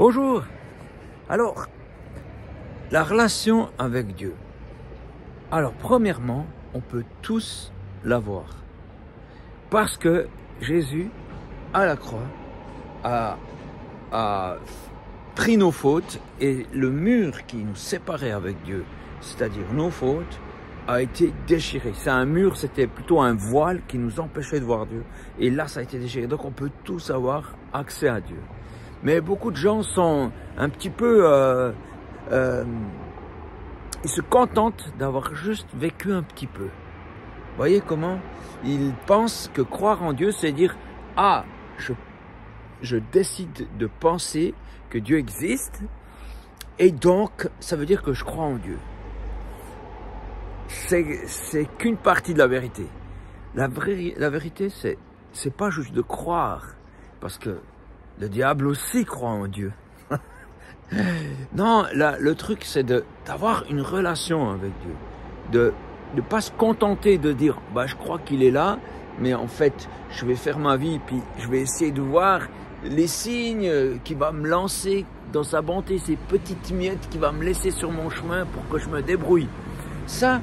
Bonjour. Alors, la relation avec Dieu. Alors, premièrement, on peut tous l'avoir. Parce que Jésus, à la croix, a pris nos fautes et le mur qui nous séparait avec Dieu, c'est-à-dire nos fautes, a été déchiré. C'est un mur, c'était plutôt un voile qui nous empêchait de voir Dieu. Et là, ça a été déchiré. Donc, on peut tous avoir accès à Dieu. Mais beaucoup de gens sont un petit peu... ils se contentent d'avoir juste vécu un petit peu. Vous voyez comment? Ils pensent que croire en Dieu, c'est dire « Ah, je décide de penser que Dieu existe et donc ça veut dire que je crois en Dieu. » C'est qu'une partie de la vérité. La vérité, c'est pas juste de croire, parce que le diable aussi croit en Dieu. Non, le truc, c'est d'avoir une relation avec Dieu. De ne pas se contenter de dire, bah, je crois qu'il est là, mais en fait, je vais faire ma vie, puis je vais essayer de voir les signes qu'il va me lancer dans sa bonté, ces petites miettes qu'il va me laisser sur mon chemin pour que je me débrouille. Ça,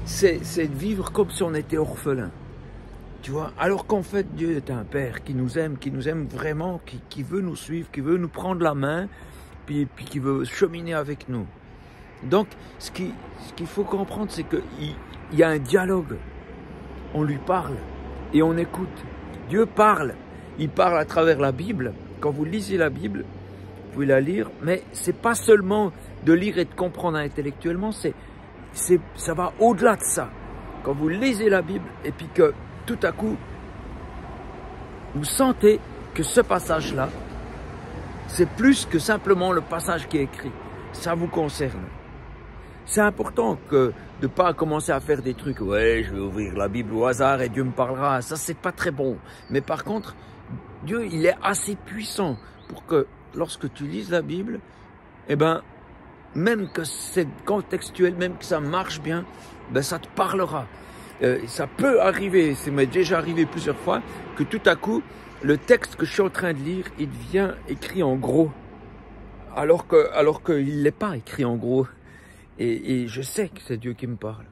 c'est de vivre comme si on était orphelin. Tu vois, alors qu'en fait, Dieu est un Père qui nous aime vraiment, qui veut nous suivre, qui veut nous prendre la main, puis qui veut cheminer avec nous. Donc, ce qu'il faut comprendre, c'est qu'il y a un dialogue. On lui parle et on écoute. Dieu parle. Il parle à travers la Bible. Quand vous lisez la Bible, vous pouvez la lire, mais c'est pas seulement de lire et de comprendre intellectuellement, ça va au-delà de ça. Quand vous lisez la Bible et puis que tout à coup, vous sentez que ce passage-là, c'est plus que simplement le passage qui est écrit. Ça vous concerne. C'est important de ne pas commencer à faire des trucs. Ouais, je vais ouvrir la Bible au hasard et Dieu me parlera. Ça, c'est pas très bon. Mais par contre, Dieu, il est assez puissant pour que lorsque tu lises la Bible, eh ben, même que c'est contextuel, même que ça marche bien, ben, ça te parlera. Ça peut arriver, ça m'est déjà arrivé plusieurs fois, que tout à coup, le texte que je suis en train de lire, il devient écrit en gros, alors qu'il n'est pas écrit en gros. Et je sais que c'est Dieu qui me parle.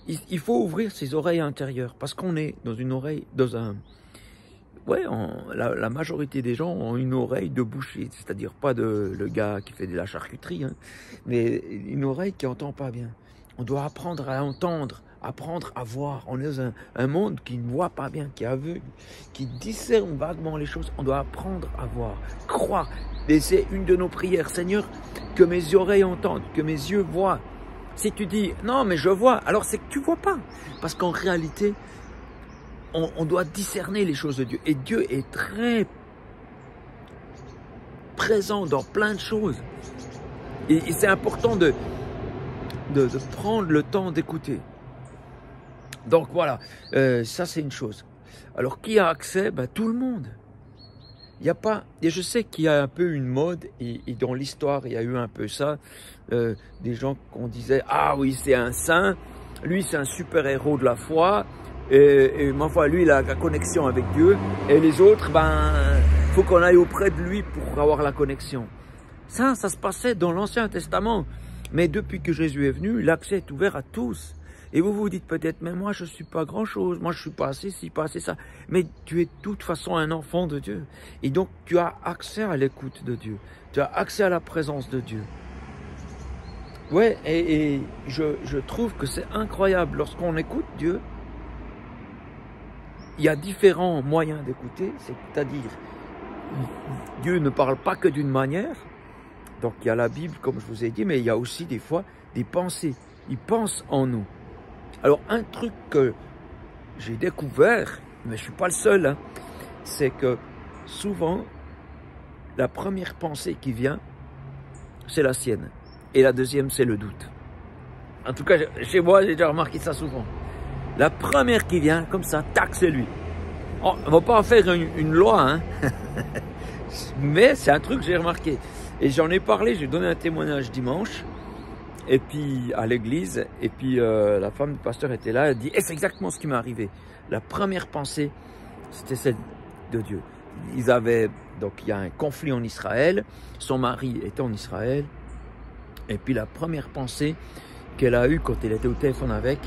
Il faut ouvrir ses oreilles intérieures, parce qu'on est dans une oreille, ouais, la majorité des gens ont une oreille de boucher, c'est-à-dire pas le gars qui fait de la charcuterie, hein, mais une oreille qui n'entend pas bien. On doit apprendre à entendre, apprendre à voir. On est dans un monde qui ne voit pas bien, qui est aveugle, qui discerne vaguement les choses. On doit apprendre à voir, croire. Et c'est une de nos prières. Seigneur, que mes oreilles entendent, que mes yeux voient. Si tu dis, non, mais je vois, alors c'est que tu ne vois pas. Parce qu'en réalité, on doit discerner les choses de Dieu. Et Dieu est très présent dans plein de choses. Et c'est important de prendre le temps d'écouter. Donc voilà, ça c'est une chose. Alors qui a accès? Ben, tout le monde. Il n'y a pas, et je sais qu'il y a un peu une mode, et dans l'histoire il y a eu un peu ça, des gens qu'on disait, ah oui c'est un saint, lui c'est un super héros de la foi, et ma foi lui il a la connexion avec Dieu, et les autres, ben, faut qu'on aille auprès de lui pour avoir la connexion. Ça se passait dans l'Ancien Testament. Mais depuis que Jésus est venu, l'accès est ouvert à tous. Et vous vous dites peut-être, mais moi je ne suis pas grand-chose, moi je ne suis pas assez ci, pas assez ça. Mais tu es de toute façon un enfant de Dieu. Et donc tu as accès à l'écoute de Dieu. Tu as accès à la présence de Dieu. Ouais, et je trouve que c'est incroyable. Lorsqu'on écoute Dieu, il y a différents moyens d'écouter. C'est-à-dire, Dieu ne parle pas que d'une manière. Donc il y a la Bible, comme je vous ai dit, mais il y a aussi des fois des pensées. Il pense en nous. Alors un truc que j'ai découvert, mais je ne suis pas le seul, hein, c'est que souvent, la première pensée qui vient, c'est la sienne. Et la deuxième, c'est le doute. En tout cas, chez moi, j'ai déjà remarqué ça souvent. La première qui vient, comme ça, tac, c'est lui. Oh, on ne va pas en faire une loi, hein. Mais c'est un truc que j'ai remarqué. Et j'en ai parlé, j'ai donné un témoignage dimanche, et puis à l'église, et puis la femme du pasteur était là, elle dit, et c'est exactement ce qui m'est arrivé. La première pensée, c'était celle de Dieu. Ils avaient Donc il y a un conflit en Israël, son mari est en Israël, et puis la première pensée qu'elle a eue quand elle était au téléphone avec,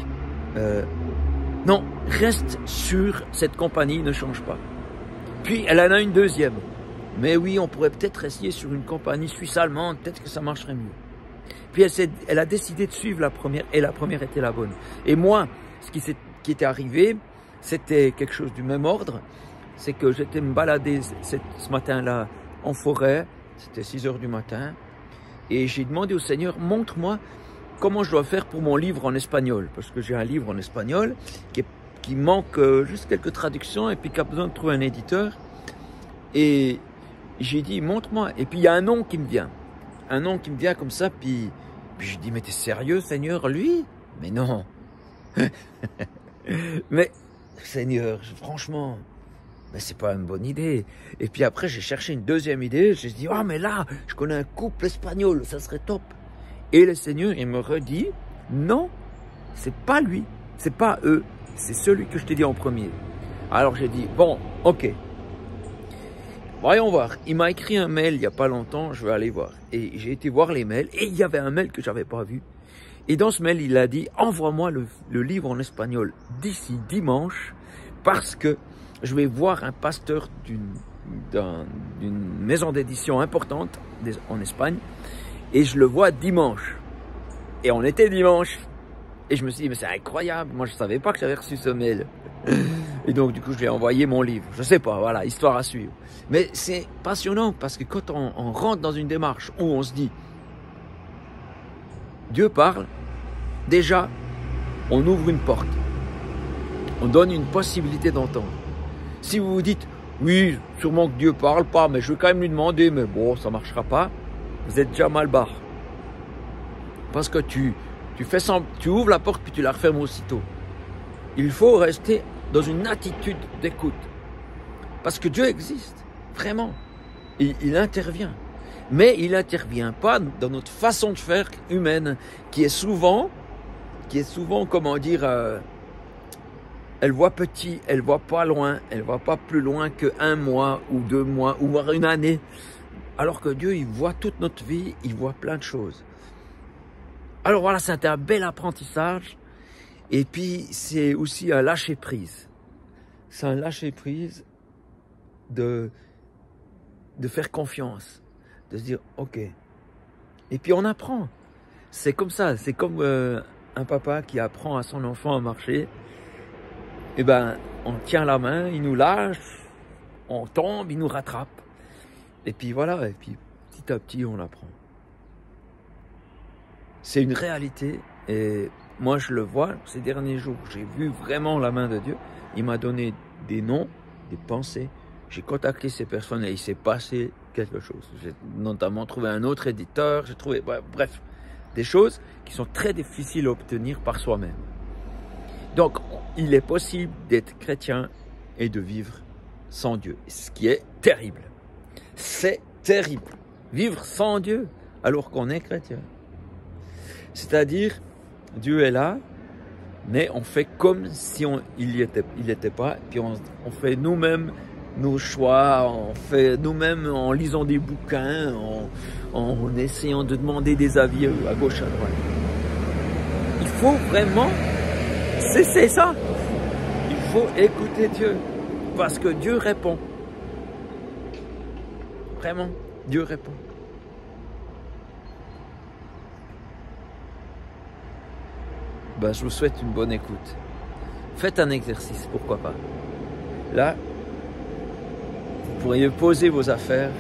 non, reste sur cette compagnie, ne change pas. Puis elle en a une deuxième, mais oui, on pourrait peut-être essayer sur une compagnie suisse-allemande, peut-être que ça marcherait mieux. Puis elle a décidé de suivre la première, et la première était la bonne. Et moi, ce qui était arrivé, c'était quelque chose du même ordre, c'est que j'étais me balader ce matin-là en forêt, c'était 6 heures du matin, et j'ai demandé au Seigneur, montre-moi comment je dois faire pour mon livre en espagnol, parce que j'ai un livre en espagnol qui manque juste quelques traductions et puis qui a besoin de trouver un éditeur. Et j'ai dit, montre-moi. Et puis il y a un nom qui me vient comme ça, puis j'ai dit, mais t'es sérieux, Seigneur, lui? Mais non. Mais, Seigneur, franchement, mais c'est pas une bonne idée. Et puis après, j'ai cherché une deuxième idée. J'ai dit, oh, mais là, je connais un couple espagnol, ça serait top. Et le Seigneur, il me redit, non, c'est pas lui, c'est pas eux, c'est celui que je t'ai dit en premier. Alors j'ai dit, bon, ok, voyons voir. Il m'a écrit un mail il n'y a pas longtemps, je vais aller voir. Et j'ai été voir les mails, et il y avait un mail que j'avais pas vu. Et dans ce mail, il a dit, envoie-moi le livre en espagnol d'ici dimanche, parce que je vais voir un pasteur d'une maison d'édition importante en Espagne, et je le vois dimanche. Et on était dimanche. Et je me suis dit, mais c'est incroyable. Moi, je ne savais pas que j'avais reçu ce mail. Et donc, du coup, je lui ai envoyé mon livre. Je ne sais pas, voilà, histoire à suivre. Mais c'est passionnant parce que quand on rentre dans une démarche où on se dit, Dieu parle, déjà, on ouvre une porte. On donne une possibilité d'entendre. Si vous vous dites, oui, sûrement que Dieu parle pas, mais je vais quand même lui demander, mais bon, ça ne marchera pas. Vous êtes déjà mal barre. Parce que tu ouvres la porte puis tu la refermes aussitôt. Il faut rester dans une attitude d'écoute. Parce que Dieu existe, vraiment. Il intervient. Mais il n'intervient pas dans notre façon de faire humaine, qui est souvent, comment dire, elle voit petit, elle voit pas loin, elle voit pas plus loin que 1 mois ou 2 mois ou voire une année. Alors que Dieu, il voit toute notre vie, il voit plein de choses. Alors voilà, c'est un bel apprentissage. Et puis, c'est aussi un lâcher-prise. C'est un lâcher-prise de faire confiance. De se dire, ok. Et puis, on apprend. C'est comme ça. C'est comme un papa qui apprend à son enfant à marcher. Eh ben, on tient la main, il nous lâche, on tombe, il nous rattrape. Et puis voilà, et puis petit à petit, on apprend. C'est une réalité, et moi je le vois, ces derniers jours, j'ai vu vraiment la main de Dieu. Il m'a donné des noms, des pensées. J'ai contacté ces personnes et il s'est passé quelque chose. J'ai notamment trouvé un autre éditeur, j'ai trouvé, bref, des choses qui sont très difficiles à obtenir par soi-même. Donc, il est possible d'être chrétien et de vivre sans Dieu, ce qui est terrible. C'est terrible. Vivre sans Dieu alors qu'on est chrétien. C'est-à-dire, Dieu est là, mais on fait comme si il était pas, puis on fait nous-mêmes nos choix, on fait nous-mêmes en lisant des bouquins, en essayant de demander des avis à gauche, à droite. Il faut vraiment cesser ça. Il faut écouter Dieu, parce que Dieu répond. Vraiment, Dieu répond. Ben, je vous souhaite une bonne écoute. Faites un exercice, pourquoi pas. Là, vous pourriez poser vos affaires.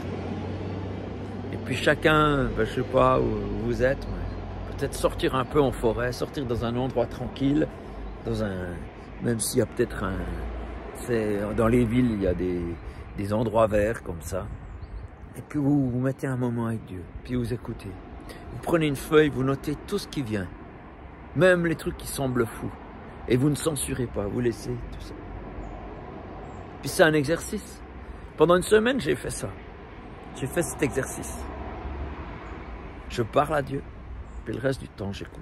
Et puis chacun, ben, je ne sais pas où vous êtes, mais peut-être sortir un peu en forêt, sortir dans un endroit tranquille, même s'il y a peut-être dans les villes, il y a des endroits verts comme ça. Et puis vous mettez un moment avec Dieu, puis vous écoutez. Vous prenez une feuille, vous notez tout ce qui vient, même les trucs qui semblent fous. Et vous ne censurez pas, vous laissez tout ça. Puis c'est un exercice. Pendant une semaine, j'ai fait ça. J'ai fait cet exercice. Je parle à Dieu, puis le reste du temps, j'écoute.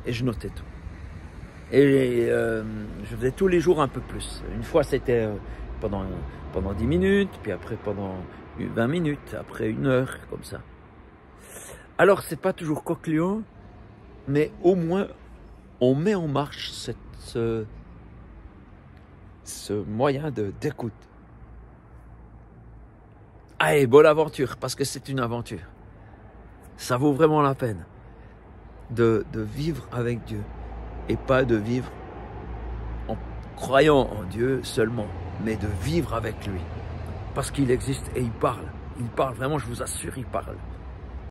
Et je notais tout. Et je faisais tous les jours un peu plus. Une fois, c'était pendant 10 minutes, puis après pendant 20 minutes, après 1 heure, comme ça. Alors, c'est pas toujours concluant, mais au moins, on met en marche ce moyen d'écoute. Allez, bonne aventure, parce que c'est une aventure. Ça vaut vraiment la peine de vivre avec Dieu et pas de vivre en croyant en Dieu seulement, mais de vivre avec lui. Parce qu'il existe et il parle. Il parle vraiment, je vous assure, il parle.